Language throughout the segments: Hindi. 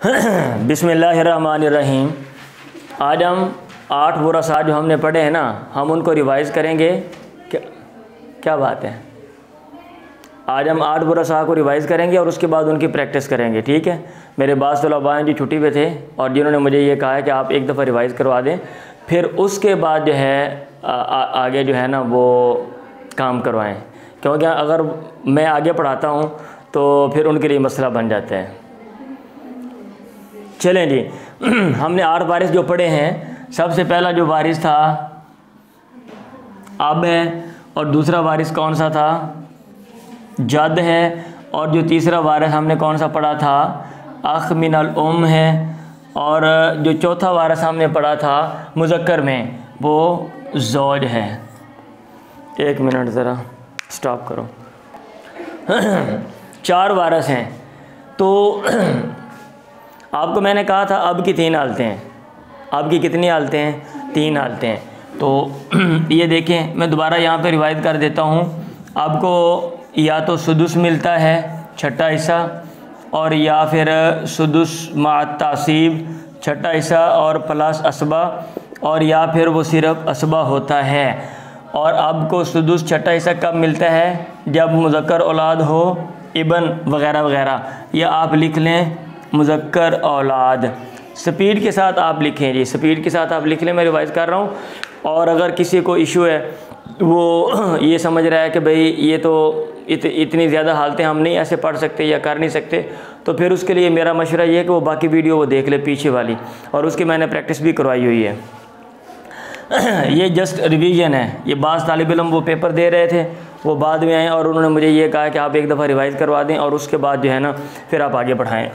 बिस्मिल्लाहिर्रहमानिर्रहीम। आज हम 8 वरसा जो हमने पढ़े हैं ना, हम उनको रिवाइज़ करेंगे। क्या बात है, आज हम 8 वरसा को रिवाइज़ करेंगे और उसके बाद उनकी प्रैक्टिस करेंगे। ठीक है, मेरे बाज़ तलबा हैं जो छुट्टी पे थे और जिन्होंने मुझे ये कहा है कि आप एक दफ़ा रिवाइज़ करवा दें, फिर उसके बाद जो है आगे जो है ना वो काम करवाएं, क्योंकि अगर मैं आगे पढ़ाता हूँ तो फिर उनके लिए मसला बन जाता है। चलें जी, हमने 8 वारिस जो पढ़े हैं, सबसे पहला जो वारिस था अब है, और दूसरा वारिस कौन सा था, जद है, और जो तीसरा वारिस हमने कौन सा पढ़ा था, अख मिनल उम है, और जो चौथा वारिस हमने पढ़ा था मुज़क्कर में वो ज़ौज है। एक मिनट ज़रा स्टॉप करो। 4 वारिस हैं, तो आपको मैंने कहा था अब की 3 हालतें हैं। अब की कितनी हालतें हैं? 3 हालतें हैं। तो ये देखें, मैं दोबारा यहाँ पे रिवाइज कर देता हूँ। आपको या तो सुदुस मिलता है, छठा हिस्सा, और या फिर सुदुस मा तासीब छठा हिस्सा और प्लस असबा, और या फिर वो सिर्फ असबा होता है। और आपको सुदुस छठा हिस्सा कब मिलता है? जब मुज़क्कर औलाद हो, इबन वगैरह वगैरह, या आप लिख लें मुज़क्कर औलाद। स्पीड के साथ आप लिखें जी, स्पीड के साथ आप लिख लें, मैं रिवाइज़ कर रहा हूँ। और अगर किसी को इशू है, वो ये समझ रहा है कि भाई ये तो इतनी ज़्यादा हालतें हम नहीं ऐसे पढ़ सकते या कर नहीं सकते, तो फिर उसके लिए मेरा मशवरा ये है कि वो बाकी वीडियो वो देख ले पीछे वाली, और उसकी मैंने प्रैक्टिस भी करवाई हुई है। ये जस्ट रिवीजन है। ये बाज़ तालिब इल्म वो पेपर दे रहे थे, वो बाद में आए और उन्होंने मुझे ये कहा कि आप एक दफ़ा रिवाइज़ करवा दें और उसके बाद जो है ना फिर आप आगे बढ़ाएं।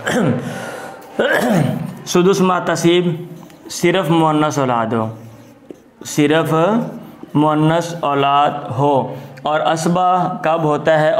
सुदुस मा तसीब सिर्फ़ मुअन्नस औलाद हो, सिर्फ़ मुअन्नस औलाद हो। और असबा कब होता है?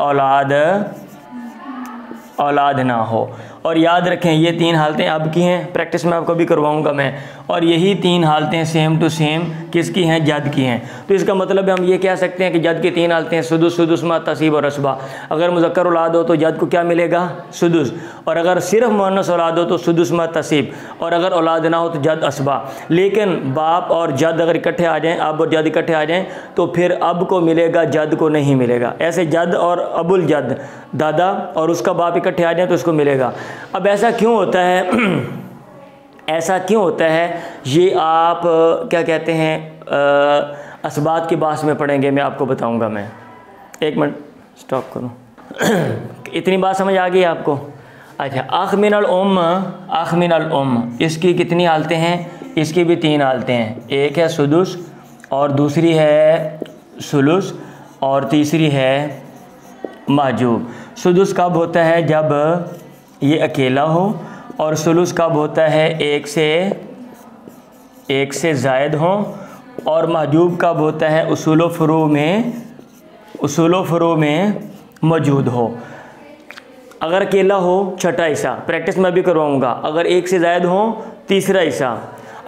औलाद ना हो। और याद रखें ये 3 हालतें अब की हैं, प्रैक्टिस में आपको भी करवाऊंगा मैं, और यही 3 हालतें सेम टू सेम किसकी हैं? जद की हैं। तो इसका मतलब हम ये कह सकते हैं कि जद की 3 हालतें हैं, सुदुस, सुदुस मा तसीब और असबा। अगर मुज़क्कर औलाद हो तो जद को क्या मिलेगा? सुदुस। और अगर सिर्फ मुअन्नस औलाद हो तो सुदुस मा तसीब, और अगर औलाद ना हो तो जद असबा। लेकिन बाप और जद अगर इकट्ठे आ जाएँ, अब और जद इकट्ठे आ जाएँ, तो फिर अब को मिलेगा, जद को नहीं मिलेगा। ऐसे जद और अबुल जद, दादा और उसका बाप इकट्ठे आ जाए तो इसको मिलेगा। अब ऐसा क्यों होता है? ऐसा क्यों होता है ये आप क्या कहते हैं असबात की बात में पढ़ेंगे, मैं आपको बताऊंगा। मैं एक मिनट स्टॉप करूं। इतनी बात समझ आ गई आपको? अच्छा, अख मिनल उम, अख मिनल उम, इसकी कितनी हालतें हैं? इसकी भी 3 हालतें हैं। एक है सुदुस, और दूसरी है सुलुस, और तीसरी है माजूब। सुदुस कब होता है? जब ये अकेला हो, और सुलुस कब होता है? एक से ज़ायद हो, और महजूब कब होता है? उसूल फ़ुरू में मौजूद हो। अगर अकेला हो छठा हिस्सा, प्रैक्टिस में भी करवाऊँगा। अगर 1 से ज़ायद हो तीसरा हिस्सा,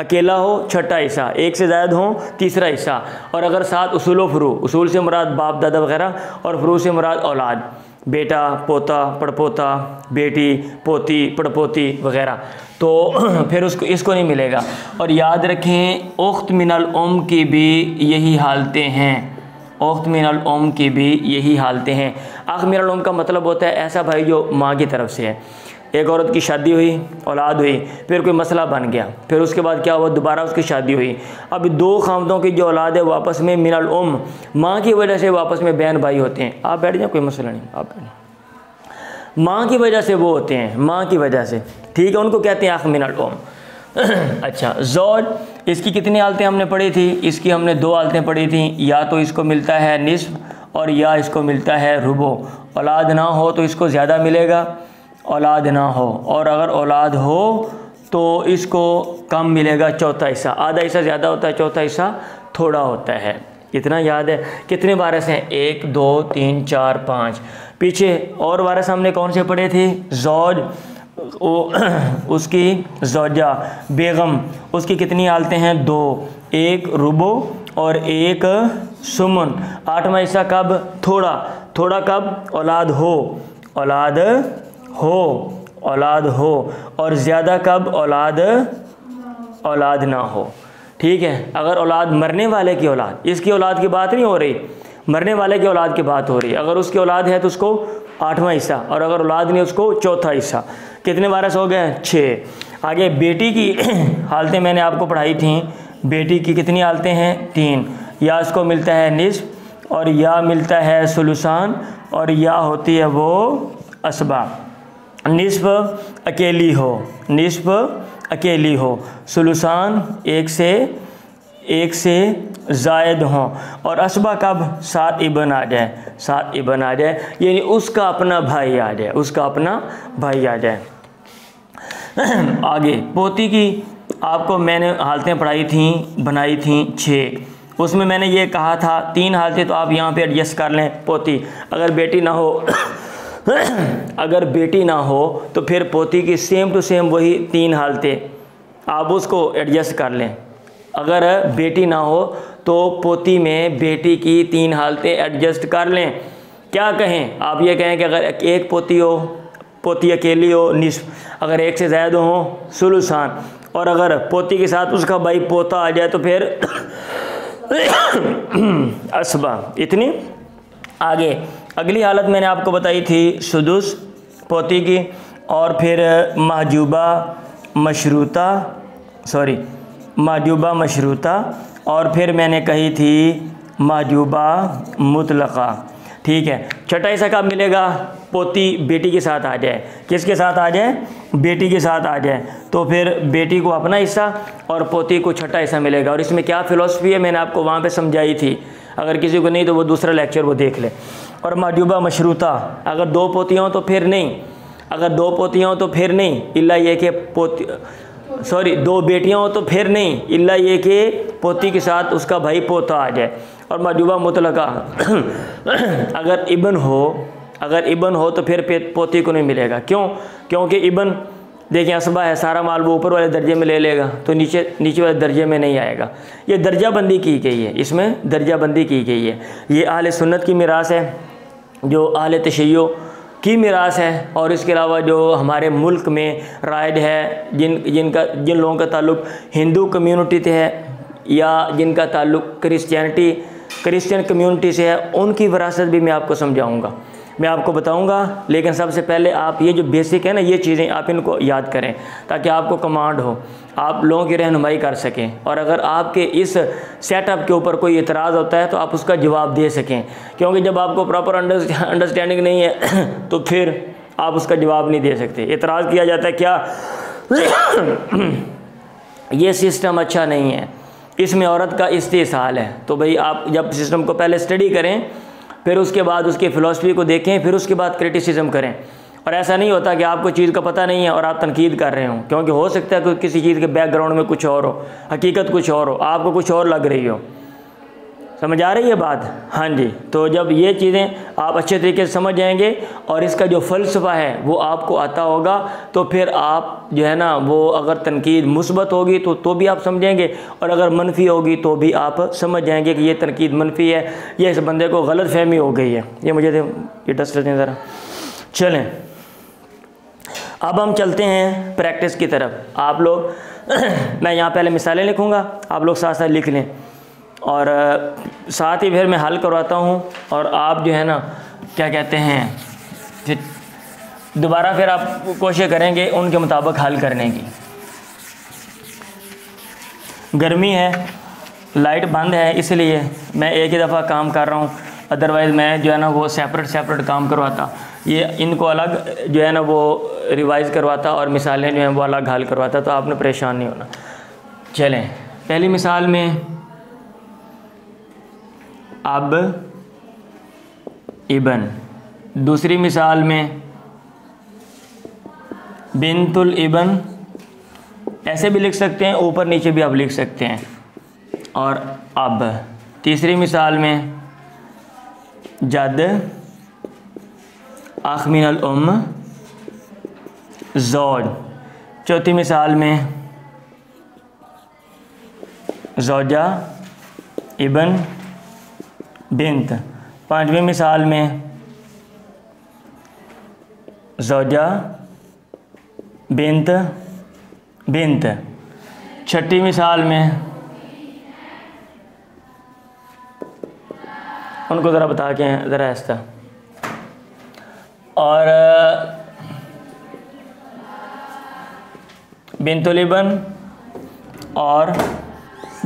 अकेला हो छठा हिस्सा, 1 से ज़ायद हो तीसरा हिस्सा, और अगर साथ उसूल फ़ुरू, उसूल से मुराद बाप दादा वगैरह, और फ़ुरू से मुराद औलाद, बेटा, पोता, पड़पोता, बेटी, पोती, पड़पोती वगैरह, तो फिर इसको नहीं मिलेगा। और याद रखें उख्त मिनल उम की भी यही हालतें हैं, उख्त मिनल उम की भी यही हालतें हैं। अख मिनल उम का मतलब होता है ऐसा भाई जो माँ की तरफ से है। एक औरत की शादी हुई, औलाद हुई, फिर कोई मसला बन गया, फिर उसके बाद क्या हुआ? दोबारा उसकी शादी हुई। अब 2 खामदों की जो औलाद है वो आपस में मिनल उम, माँ की वजह से वो आपस में बहन भाई होते हैं। आप बैठ जाए, कोई मसला नहीं, आप बैठ। माँ की वजह से वो होते हैं, माँ की वजह से, ठीक है, उनको कहते हैं अख मिनल उम। अच्छा, ज़ौज, इसकी कितनी हालतें हमने पढ़ी थी? इसकी हमने 2 हालतें पढ़ी थी। या तो इसको मिलता है निस्फ, और या इसको मिलता है रुबो। औलाद ना हो तो इसको ज़्यादा मिलेगा, औलाद ना हो, और अगर औलाद हो तो इसको कम मिलेगा, चौथा हिस्सा। आधा हिस्सा ज़्यादा होता है, चौथा हिस्सा थोड़ा होता है। इतना याद है? कितने वारिस हैं? 1 2 3 4 5। पीछे और वारिस हमने कौन से पढ़े थे? ज़ौज, उसकी ज़ौजा, बेगम, उसकी कितनी हालतें हैं? 2, 1 रुबो और 1 सुमन। 8वां हिस्सा कब? थोड़ा। थोड़ा कब? औलाद हो, औलाद हो, औलाद हो, और ज़्यादा कब औलाद ना हो। ठीक है, अगर औलाद मरने वाले की औलाद, इसकी औलाद की बात नहीं हो रही, मरने वाले की औलाद की बात हो रही है। अगर उसकी औलाद है तो उसको 8वां हिस्सा, और अगर औलाद नहीं उसको 4था हिस्सा। कितने वारिस हो गए? 6। आगे बेटी की हालतें मैंने आपको पढ़ाई थी। बेटी की कितनी हालतें हैं? 3। या इसको मिलता है निस्फ, और या मिलता है सुलुसान, और या होती है वो असबा। निस्फ अकेली हो, निस्फ अकेली हो, सुलुसान एक से ज़ायद हों, और असबा कब? 7 इबन आ जाए, 7 इबन आ जाए, यानी उसका अपना भाई आ जाए, उसका अपना भाई आ जाए। आगे पोती की आपको मैंने हालतें पढ़ाई थी, बनाई थी 6। उसमें मैंने ये कहा था 3 हालतें तो आप यहाँ पे एडजस्ट कर लें। पोती अगर बेटी ना हो अगर बेटी ना हो तो फिर पोती की सेम टू सेम वही 3 हालतें आप उसको एडजस्ट कर लें। अगर बेटी ना हो तो पोती में बेटी की 3 हालतें एडजस्ट कर लें। क्या कहें आप? ये कहें कि अगर एक पोती हो, पोती अकेली हो निस्फ, अगर एक से ज़्यादा हो सुलुसान, और अगर पोती के साथ उसका भाई पोता आ जाए तो फिर असबा। इतनी। आगे अगली हालत मैंने आपको बताई थी सुदुस पोती की, और फिर महजूबा मशरूता, और फिर मैंने कही थी महजूबा मुतलका। ठीक है, छठा हिस्सा कब मिलेगा? पोती बेटी के साथ आ जाए। किसके साथ आ जाए? बेटी के साथ आ जाए, तो फिर बेटी को अपना हिस्सा और पोती को छठा हिस्सा मिलेगा। और इसमें क्या फ़िलॉसफी है मैंने आपको वहाँ पे समझाई थी, अगर किसी को नहीं तो वो दूसरा लेक्चर वो देख ले। और महजूबा मशरूता, अगर 2 पोतियाँ हों तो फिर नहीं, अगर 2 पोतियाँ हों तो फिर नहीं, इल्ला ये कि 2 बेटियाँ हो तो फिर नहीं, इल्ला ये कि पोती के साथ उसका भाई पोता आ जाए। और महजूबा मुतलका अगर इबन हो तो फिर पोती को नहीं मिलेगा। क्यों? क्योंकि इबन देखिए असबा है, सारा माल वो ऊपर वाले दर्जे में ले लेगा, तो नीचे वाले दर्जे में नहीं आएगा। ये दर्जाबंदी की गई है, इसमें दर्जाबंदी की गई है। ये अहले सुन्नत की मिरास है, जो अहले तशय्यो की मिरास है, और इसके अलावा जो हमारे मुल्क में राइज है, जिन लोगों का ताल्लुक़ हिंदू कम्युनिटी से है, या जिनका ताल्लुक़ क्रिश्चियन कम्युनिटी से है, उनकी विरासत भी मैं आपको समझाऊंगा, मैं आपको बताऊंगा। लेकिन सबसे पहले आप ये जो बेसिक है ना, ये चीज़ें आप इनको याद करें ताकि आपको कमांड हो, आप लोगों की रहनुमाई कर सकें। और अगर आपके इस सेटअप के ऊपर कोई इतराज़ होता है तो आप उसका जवाब दे सकें, क्योंकि जब आपको प्रॉपर अंडरस्टैंडिंग नहीं है तो फिर आप उसका जवाब नहीं दे सकते। इतराज़ किया जाता है क्या ये सिस्टम अच्छा नहीं है, इसमें औरत का इस्तेसाल है। तो भाई आप जब सिस्टम को पहले स्टडी करें, फिर उसके बाद उसकी फ़िलॉसफी को देखें, फिर उसके बाद क्रिटिसिज्म करें। और ऐसा नहीं होता कि आपको चीज़ का पता नहीं है और आप तनकीद कर रहे हो, क्योंकि हो सकता है कि किसी चीज़ के बैकग्राउंड में कुछ और हो, हकीकत कुछ और हो, आपको कुछ और लग रही हो। समझ आ रही है बात? हाँ जी। तो जब ये चीज़ें आप अच्छे तरीके से समझ जाएंगे और इसका जो फ़लसफ़ा है वो आपको आता होगा, तो फिर आप जो है ना, वो अगर तनकीद मुस्बत होगी तो भी आप समझेंगे, और अगर मनफी होगी तो भी आप समझ जाएंगे कि ये तनकीद मनफी है, ये इस बंदे को गलत फहमी हो गई है। ये मुझे ये डस्ट दें ज़रा। चलें अब हम चलते हैं प्रैक्टिस की तरफ। आप लोग मैं यहाँ पहले मिसालें लिखूँगा, आप लोग साथ साथ लिख लें, और साथ ही फिर मैं हल करवाता हूँ, और आप जो है ना क्या कहते हैं, फिर दोबारा फिर आप कोशिश करेंगे उनके मुताबिक हल करने की। गर्मी है, लाइट बंद है, इसलिए मैं एक ही दफ़ा काम कर रहा हूँ, अदरवाइज़ मैं जो है ना वो सेपरेट काम करवाता, ये इनको अलग जो है ना वो रिवाइज़ करवाता और मिसालें जो हैं वो अलग हल करवाता, तो आपने परेशान नहीं होना। चलें पहली मिसाल में अब इबन, दूसरी मिसाल में बिनतुल इबन, ऐसे भी लिख सकते हैं, ऊपर नीचे भी आप लिख सकते हैं, और अब तीसरी मिसाल में जद अख मिनल उम्म ज़ौज, चौथी मिसाल में ज़ौजा इबन बिन्त, पांचवी मिसाल में ज़ौजा बिन्त बिन्त। छठी मिसाल में उनको ज़रा बता के ज़रा ऐसा। और बिन्तुल इबन और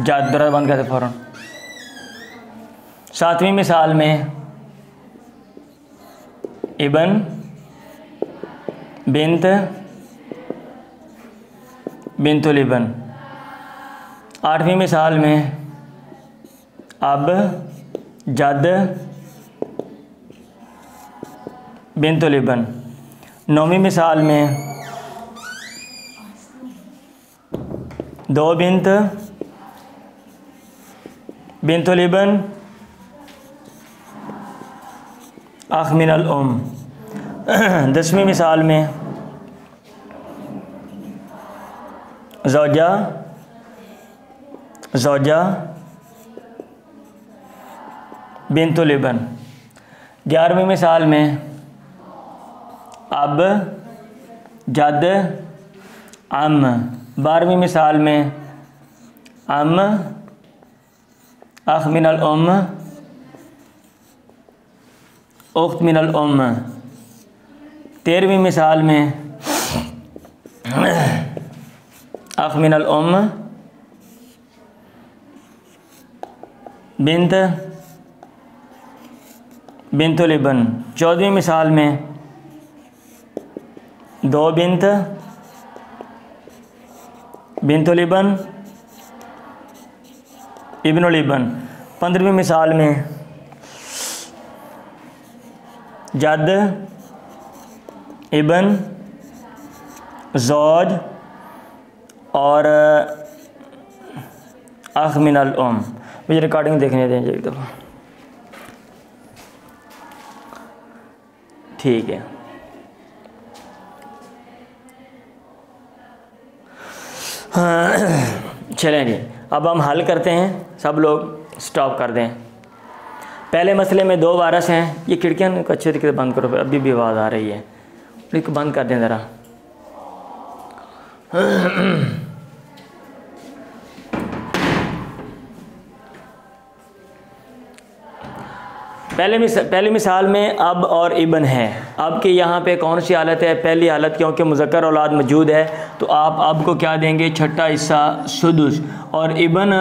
जाद ज़रा बंद करते फ़ौरन। सातवीं मिसाल में इबन बिन्त बिन्तुल इबन। आठवीं मिसाल में अब जद बिन्तुल इबन। नौवीं मिसाल में दो बिन्त बिन्तुल इबन अख मिनल उम। 10वीं मिसाल में ज़ौजा ज़ौजा बिन्तुल इबन। 11वीं मिसाल में अब जद अम। 12वीं मिसाल में अम अख मिनल उम उख्त मिनल उम। 13वीं मिसाल में अख मिनल उम बिन्त बिन्तुल इबन। 14वीं मिसाल में दो बिन्त बिन्तुल इबन इब्नुल इबन। 15वीं मिसाल में जद इबन ज़ौज और अख मिनल उम। मुझे रिकॉर्डिंग देखने दें एक दफ़ा। ठीक है, चलें जी, अब हम हल करते हैं। सब लोग स्टॉप कर दें। पहले मसले में 2 वारस हैं। ये खिड़कियाँ अच्छे तरीके से बंद करो, अभी भी आवाज़ आ रही है, इसको बंद कर दें ज़रा। पहली मिसाल में अब और इबन है। अब के यहाँ पे कौन सी हालत है? पहली हालत, क्योंकि मुज़क्कर औलाद मौजूद है तो आप अब को क्या देंगे? छठा हिस्सा सुदुस। और इबन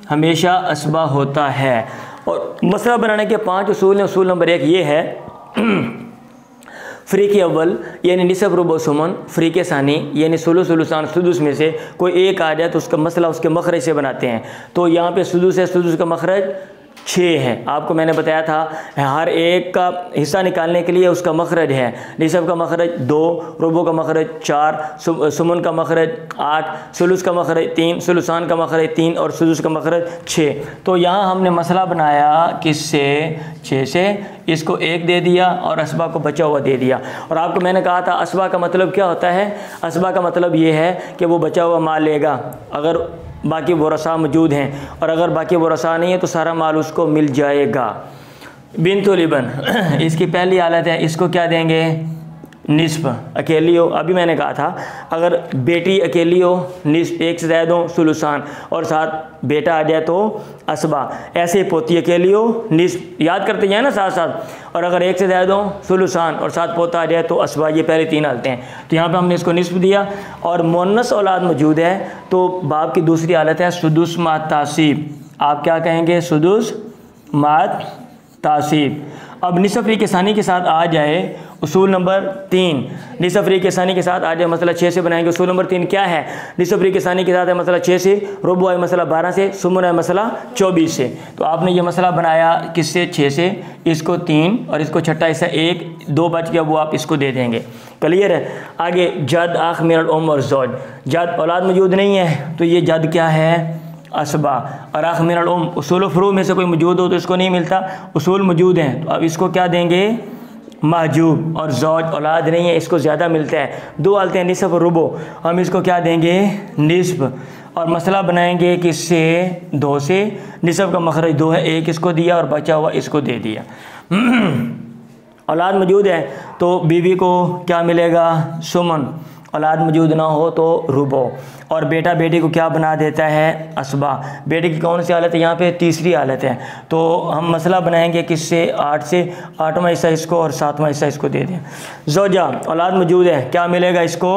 हमेशा असबा होता है। और मसला बनाने के 5 उसूल हैं। उसूल नंबर 1 ये है फ़्री के अव्वल यानी निसब रुबो सुमन, फ़्री के सानी यानी सुलुस सुलुसान सुदुस में से कोई एक आ जाए तो उसका मसला उसके मखरज से बनाते हैं। तो यहाँ पे सुदुस है, सुदुस का मखरज 6 है। आपको मैंने बताया था हर एक का हिस्सा निकालने के लिए उसका मखरज है। निसब का मखरज 2, रुबो का मखरज 4, सुमन का मखरज 8, सुलुस का मखरज 3, सुलुसान का मखरज 3 और सुदुस का मखरज 6। तो यहाँ हमने मसला बनाया किससे? 6 से। इसको 1 दे दिया और असबा को बचा हुआ दे दिया। और आपको मैंने कहा था असबा का मतलब क्या होता है? असबा का मतलब ये है कि वो बचा हुआ माल लेगा अगर बाकी वरसा मौजूद हैं, और अगर बाकी वरसा नहीं है तो सारा माल उसको मिल जाएगा। बिन्तुल इबन इसकी पहली हालत है, इसको क्या देंगे? निस्फ। अकेली हो, अभी मैंने कहा था अगर बेटी अकेली हो निस्फ, 1 से ज़्यादा हो सुलुसान, और साथ बेटा आ जाए तो असबा। ऐसे पोती अकेली हो निस्फ, याद करते हैं ना साथ साथ। और अगर 1 से ज़्यादा हो सुलुसान और साथ पोता आ जाए तो असबा। ये पहले 3 हालतें हैं। तो यहाँ पे हमने इसको निस्फ दिया। और मुन्नस औलाद मौजूद है तो बाप की दूसरी हालत है सुदुस मात तासीब। आप क्या कहेंगे? सुदुस मात तासीब। अब निसफ़ के सानी के साथ आ जाए उसूल नंबर 3। निसफ़ के सानी के साथ आ जाए मसला 6 से बनाएंगे। उसूल नंबर 3 क्या है? निसफ़ के सानी के साथ है मसला 6 से, रुबो है मसला 12 से, सुमन है मसला 24 से। तो आपने ये मसला बनाया किससे? 6 से। इसको 3 और इसको छठा हिस्सा 1, 2 बच गया, वो आप इसको दे देंगे। क्लियर है? आगे जद आख मिनल उम और ज़ौज। जद औलाद मौजूद नहीं है तो ये जद क्या है? असबा। और आख मिनल उम उसूल फ़ुरू में से कोई मौजूद हो तो इसको नहीं मिलता, उसूल मौजूद हैं तो अब इसको क्या देंगे? महजूब। और ज़ौज औलाद नहीं है, इसको ज़्यादा मिलता है। 2 हालतें हैं निसफ़ और रुबो, हम इसको क्या देंगे? निस्फ़। और मसला बनाएंगे किससे? 2 से। निसफ़ का मखरज 2 है, 1 इसको दिया और बचा हुआ इसको दे दिया। औलाद मौजूद है तो बीवी को क्या मिलेगा? सुमन। औलाद मौजूद ना हो तो रुबो। और बेटा बेटी को क्या बना देता है, असबा। बेटे की कौन सी हालत है, यहाँ पे तीसरी हालत है। तो हम मसला बनाएंगे किससे, 8 से। 8वां हिस्सा इसको और 7वां हिस्सा इसको दे दें। ज़ौजा, औलाद मौजूद है, क्या मिलेगा इसको,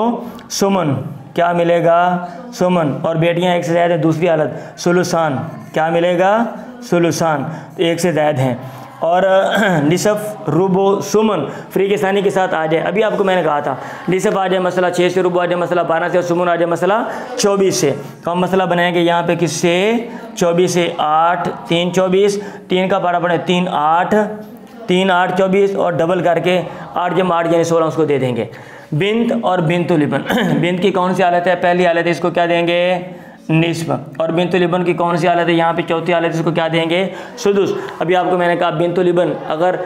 सुमन। क्या मिलेगा, सुमन। और बेटियाँ एक से ज़्यादा है, दूसरी हालत सुलुसान, क्या मिलेगा, सुलुसान, तो एक से ज़्यादा हैं। और निसफ, रुबो, सुमन फ्री के सानी के साथ आ जाए। अभी आपको मैंने कहा था निसफ आ जाए मसला 6 से, रुबो आ जाए मसला 12 से, और सुमन आ जाए मसला 24 से। तो हम मसला बनाएंगे यहाँ पे किससे, 24 से। 8 3 24, 3 का पारा पड़े 3 8, 3 8 24, और डबल करके 8 जम 8 यानी 16 उसको दे देंगे। बिंत और बिंतुल इबन बिंत की कौन सी हालत है, पहली हालत है, इसको क्या देंगे, निस्फ। और बिंतुल इबन की कौन सी हालत है, यहाँ पे चौथी हालत है, इसको क्या देंगे, सुदुस। अभी आपको मैंने कहा बिंतुल इबन अगर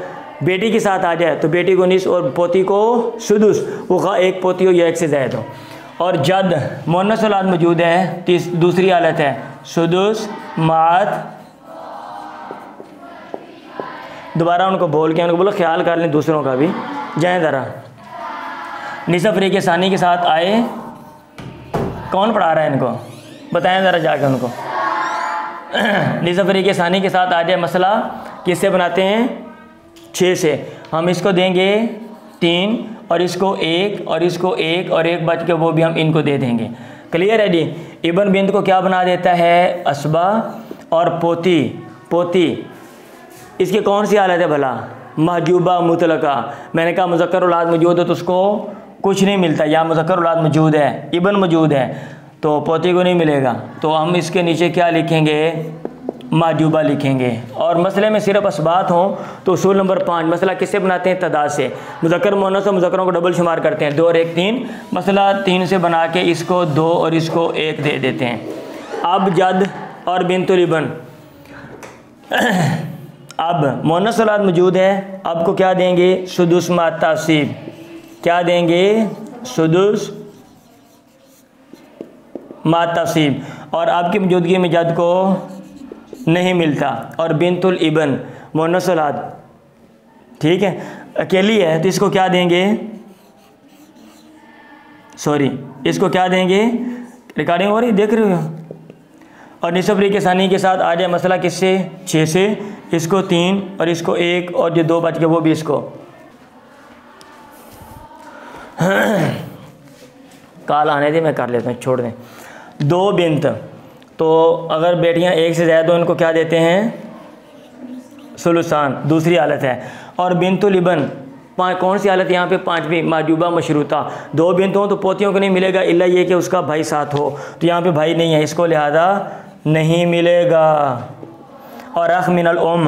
बेटी के साथ आ जाए तो बेटी को निस्फ और पोती को सुदुस, वो एक पोती हो या एक से ज़्यादा हो। और जद, मुअन्नस औलाद मौजूद है, दूसरी हालत है सुदुस मात। दोबारा उनको बोल के उनको बोलो ख्याल कर लें दूसरों का भी, जाए ज़रा। निसफ फ्री के सानी के साथ आए, कौन पढ़ा रहा है इनको, बताएं ज़रा जाके उनको। निसफ फ्री के सानी के साथ आ जाए मसला, किससे बनाते हैं, 6 से। हम इसको देंगे 3, और इसको 1, और इसको 1, और 1 बच के वो भी हम इनको दे देंगे। क्लियर है जी। इबन बिंत को क्या बना देता है, असबा। और पोती, पोती इसकी कौन सी हालत है भला, महजूबा मुतलका। मैंने कहा मुज़क्कर औलाद मौजूद है तो उसको कुछ नहीं मिलता, यहाँ मुज़क्कर औलाद मौजूद है, इबन मौजूद है, तो पोती को नहीं मिलेगा। तो हम इसके नीचे क्या लिखेंगे, महजूबा लिखेंगे। और मसले में सिर्फ असबात हों तो उसूल नंबर 5 मसला किससे बनाते हैं, तदाद से। मुज़क्कर मुअन्नस और मुज़क्करों को डबल शुमार करते हैं, 2 और 1 3। मसला 3 से बना के इसको 2 और इसको 1 दे देते हैं। अब जद और बिंतुल इबन, अब मुअन्नस औलाद मौजूद है, अब को क्या देंगे, सुदुस मा तासीब। क्या देंगे, सुदुस मा तासीब। और आपकी मौजूदगी में जद को नहीं मिलता। और बिंतुल इबन मुअन्नस औलाद, ठीक है, अकेली है तो इसको क्या देंगे, सॉरी इसको क्या देंगे, रिकॉर्डिंग हो रही देख रहे हो। और निसफ फ्री के सानी के साथ आ जाए मसला किससे, 6 से। इसको 3 और इसको 1, और जो 2 बच गए वो भी इसको। काल आने दे, मैं कर लेता हूँ, छोड़ दें। 2 बिंत, तो अगर बेटियां एक से ज़्यादा हो इनको क्या देते हैं, सुलुसान, दूसरी हालत है। और बिंतुल इबन कौन सी हालत यहाँ पे, 5वीं, महजूबा मशरूता। 2 बिंत हो तो पोतियों को नहीं मिलेगा, इल्ला ये कि उसका भाई साथ हो। तो यहाँ पे भाई नहीं है, इसको लिहाजा नहीं मिलेगा। और अख मिनल उम,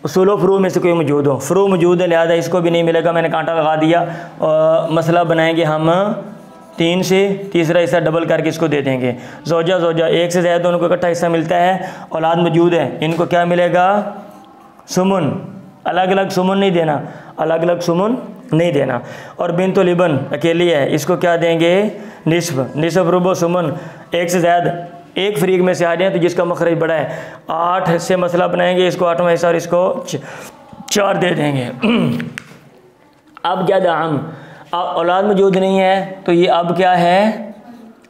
उसूल फ़ुरू में से कोई मौजूद हो, फ़ुरू मौजूद है लिहाजा इसको भी नहीं मिलेगा, मैंने कांटा लगा दिया। और मसला बनाएंगे हम 3 से, तीसरा हिस्सा डबल करके इसको दे देंगे। ज़ौजा, ज़ौजा एक से ज़्यादा उनको इकट्ठा हिस्सा मिलता है। औलाद मौजूद है, इनको क्या मिलेगा, सुमन। अलग अलग सुमन नहीं देना, अलग अलग सुमन नहीं देना। और बिंतुल इबन अकेली है, इसको क्या देंगे, निस्फ। निस्फ रुबो सुमन, एक से ज़्यादा एक फरीक में से आ जाए तो जिसका मखरज बड़ा है। 8 से मसला बनाएंगे, इसको 8वां हिस्सा और इसको 4 दे देंगे। अब जद हम, अब औलाद मौजूद नहीं है तो ये अब क्या है,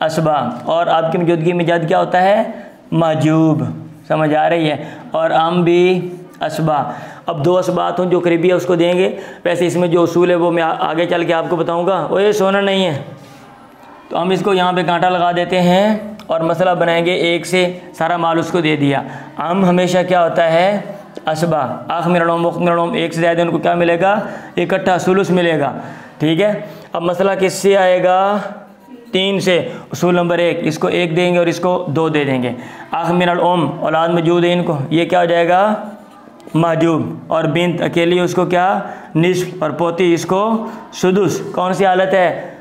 असबा। और आपकी मौजूदगी में जद क्या होता है, महजूब। समझ आ रही है। और आम भी असबा। अब 2 असबात हों जो करीबी है उसको देंगे। वैसे इसमें जो उसूल है वो मैं आगे चल के आपको बताऊंगा। वो ये सोना नहीं है तो हम इसको यहाँ पे कांटा लगा देते हैं और मसला बनाएंगे। 1 से सारा माल उसको दे दिया। आम हमेशा क्या होता है, असबा। आख मिनोम मुख मिनोम, एक से ज़्यादा उनको क्या मिलेगा, इकट्ठा सुलुस मिलेगा। ठीक है। अब मसला किससे आएगा, 3 से। उसूल नंबर 1, इसको 1 देंगे और इसको 2 दे देंगे। आख मिनल ओम, औलाद मौजूद है इनको, ये क्या हो जाएगा, महजूब। और बिंत अकेली, उसको क्या, निस्फ। और पोती इसको सुदुस। कौन सी हालत है,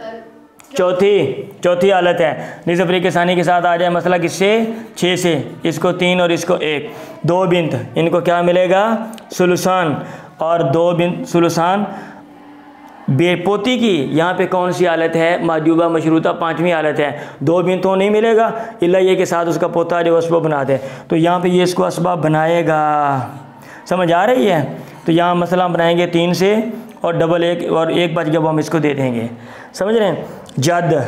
चौथी हालत है। निस्फ के सानी के साथ आ जाए मसला किससे, 6 से। इसको 3 और इसको 1। 2 बिंत, इनको क्या मिलेगा, सुलुसान। और 2 बिंत सुलुसान। बेपोती की यहाँ पे कौन सी हालत है, महजूबा मशरूता, 5वीं हालत है। 2 बिंतों नहीं मिलेगा इल्ला ये के साथ उसका पोता जो असबाब बना दे। तो यहाँ पे ये इसको असबाब बनाएगा। समझ आ रही है। तो यहाँ मसला बनाएंगे 3 से और डबल 1 और 1 बच गया वो हम इसको दे देंगे। समझ रहे हैं। जद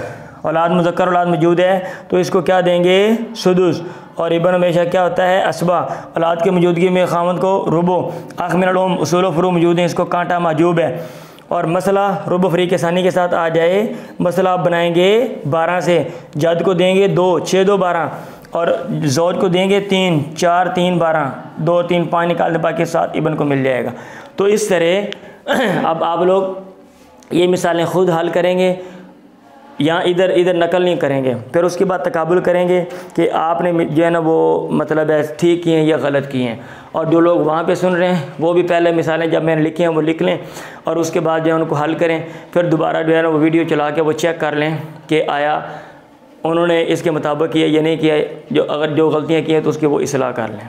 औलाद मुज़क्कर औलाद मौजूद है तो इसको क्या देंगे, सुदुस। और इबन हमेशा क्या होता है, असबा। औलाद की मौजूदगी में खामद को रुबो। आख मिनल उम उसूल व फुरू मौजूद हैं, इसको कांटा माजूब है। और मसला रुबो फरीक आसानी के साथ आ जाए। मसला आप बनाएंगे 12 से, जद को देंगे 2, 6 2 12, और ज़ौज को देंगे 3, 4 3 12, 2 3 5 निकालने, बाकी 7 इबन को मिल जाएगा। तो इस तरह अब आप लोग ये मिसालें ख़ुद हल करेंगे, यहाँ इधर इधर नकल नहीं करेंगे। फिर उसके बाद तकाबुल करेंगे कि आपने जो है ना वो मतलब है ठीक किए हैं या गलत किए हैं। और जो लोग वहाँ पे सुन रहे हैं वो भी पहले मिसालें जब मैंने लिखी हैं वो लिख लें, और उसके बाद जो है उनको हल करें। फिर दोबारा जो है ना वो वीडियो चला के वो चेक कर लें कि आया उन्होंने इसके मुताबिक किया या नहीं किया। जो अगर जो गलतियाँ की हैं तो उसकी वो इस्लाह कर लें।